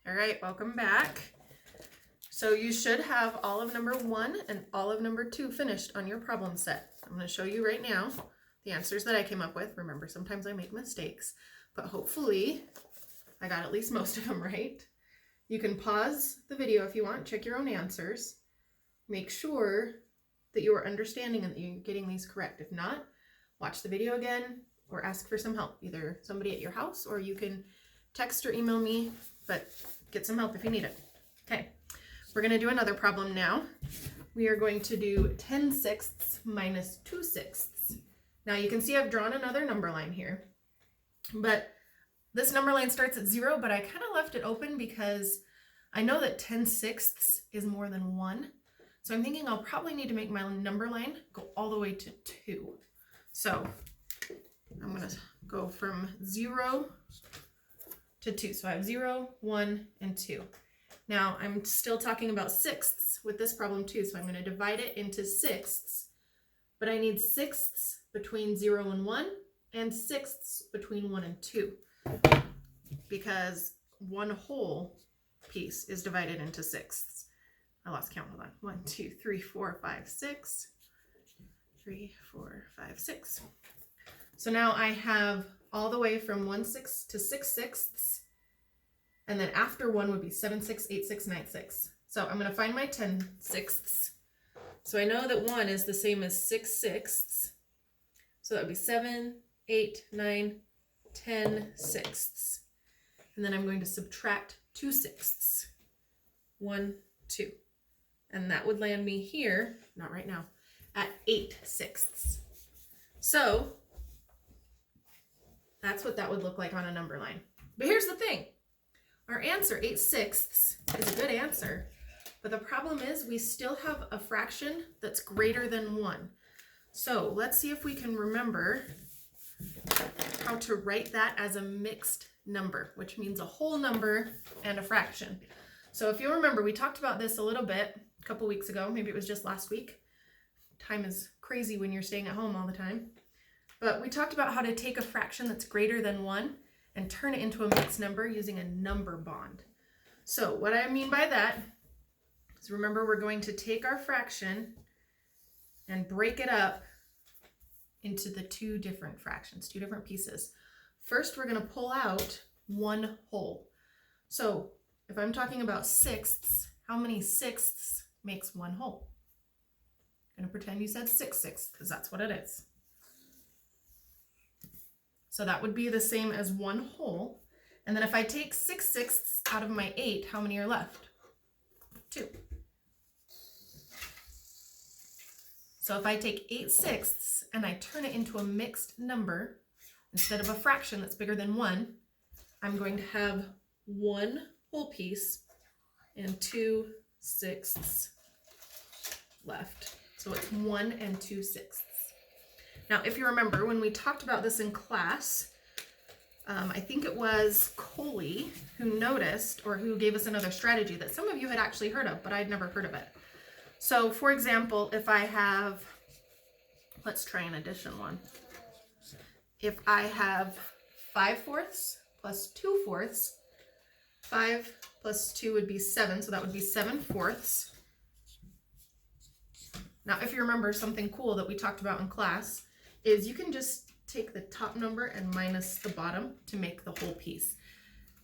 All right, welcome back. So you should have all of number 1 and all of number 2 finished on your problem set. I'm going to show you right now the answers that I came up with. Remember, sometimes I make mistakes, but hopefully I got at least most of them right. You can pause the video if you want, check your own answers. Make sure that you are understanding and that you're getting these correct. If not, watch the video again or ask for some help, either somebody at your house or you can text or email me, but get some help if you need it. Okay, we're going to do another problem now. We are going to do 10/6 minus 2/6. Now you can see I've drawn another number line here, but this number line starts at 0, but I kind of left it open because I know that 10/6 is more than 1. So I'm thinking I'll probably need to make my number line go all the way to 2. So I'm going to go from 0 to 2. So I have 0, 1, and 2. Now I'm still talking about sixths with this problem too. So I'm going to divide it into sixths, but I need sixths between 0 and 1 and sixths between 1 and 2 because one whole piece is divided into sixths. I lost count. Hold on. 1, 2, 3, 4, 5, 6. 3, 4, 5, 6. So now I have all the way from 1/6 to 6/6, and then after 1 would be 7/6, 8/6, 9/6. So I'm going to find my 10/6. So I know that 1 is the same as 6/6. So that would be 7, 8, 9, 10/6. And then I'm going to subtract 2/6. 1, 2. And that would land me here, not right now, at 8/6. So that's what that would look like on a number line. But here's the thing. Our answer, 8/6, is a good answer. But the problem is we still have a fraction that's greater than 1. So let's see if we can remember how to write that as a mixed number, which means a whole number and a fraction. So if you remember, we talked about this a little bit a couple weeks ago. Maybe it was just last week. Time is crazy when you're staying at home all the time. But we talked about how to take a fraction that's greater than 1 and turn it into a mixed number using a number bond. So what I mean by that is, remember, we're going to take our fraction and break it up into the 2 different fractions, 2 different pieces. First, we're going to pull out one whole. So if I'm talking about sixths, how many sixths makes one whole? I'm going to pretend you said 6/6 because that's what it is. So that would be the same as one whole. And then if I take 6/6 out of my 8, how many are left? 2. So if I take 8/6 and I turn it into a mixed number, instead of a fraction that's bigger than 1, I'm going to have one whole piece and 2/6 left. So it's 1 and 2/6. Now, if you remember, when we talked about this in class, I think it was Coley who noticed, or who gave us another strategy that some of you had actually heard of, but I'd never heard of it. So, for example, if I have, let's try an addition one. If I have 5/4 plus 2/4, 5 plus 2 would be 7, so that would be 7/4. Now, if you remember, something cool that we talked about in class is you can just take the top number and minus the bottom to make the whole piece.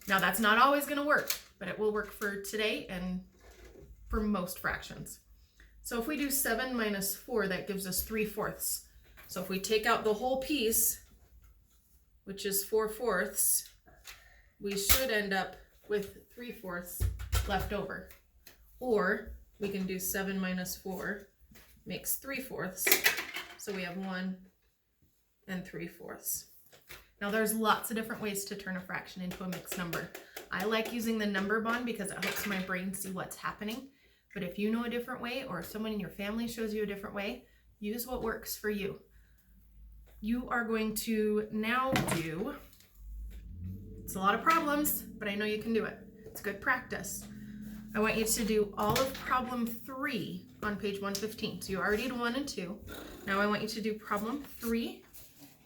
Now, that's not always going to work, but it will work for today and for most fractions. So if we do 7 minus 4, that gives us 3/4. So if we take out the whole piece, which is 4/4, we should end up with 3/4 left over. Or we can do 7 minus 4 makes 3/4. So we have 1 and 3/4. Now there's lots of different ways to turn a fraction into a mixed number. I like using the number bond because it helps my brain see what's happening. But if you know a different way, or if someone in your family shows you a different way, use what works for you. You are going to now do, it's a lot of problems, but I know you can do it. It's good practice. I want you to do all of problem 3 on page 115. So you already did 1 and 2. Now I want you to do problem 3,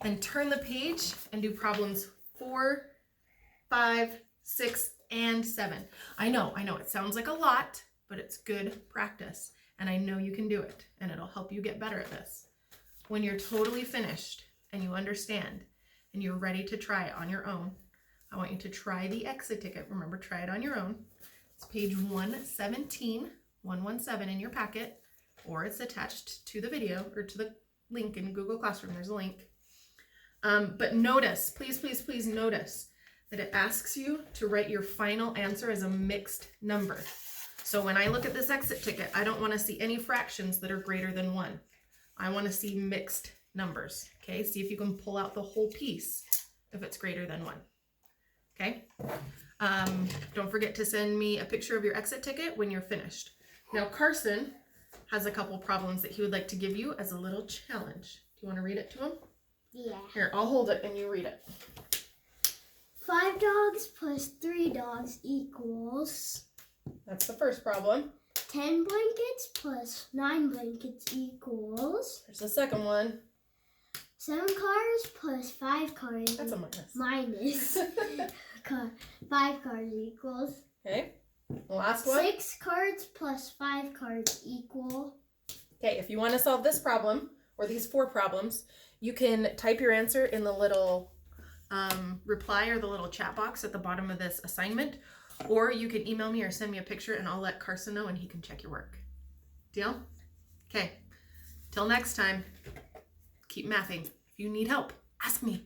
then turn the page and do problems 4, 5, 6, and 7. I know, it sounds like a lot, but it's good practice. And I know you can do it, and it'll help you get better at this. When you're totally finished and you understand and you're ready to try it on your own, I want you to try the exit ticket. Remember, try it on your own. It's page 117 in your packet, or it's attached to the video or to the link in Google Classroom. There's a link. But notice, please notice that it asks you to write your final answer as a mixed number. So when I look at this exit ticket, I don't want to see any fractions that are greater than 1. I want to see mixed numbers. Okay, see if you can pull out the whole piece if it's greater than 1. Okay, don't forget to send me a picture of your exit ticket when you're finished. Now Carson has a couple problems that he would like to give you as a little challenge. Do you want to read it to him? Yeah. Here, I'll hold it and you read it. 5 dogs plus 3 dogs equals... That's the first problem. 10 blankets plus 9 blankets equals... There's the second one. 7 cars plus 5 cars... That's a minus. Minus 5 cars equals... Okay, the last one. 6 cards plus 5 cards equal... Okay, if you want to solve this problem, or these 4 problems, you can type your answer in the little reply or the little chat box at the bottom of this assignment, or you can email me or send me a picture and I'll let Carson know and he can check your work. Deal? Okay, till next time, keep mathing. If you need help, ask me.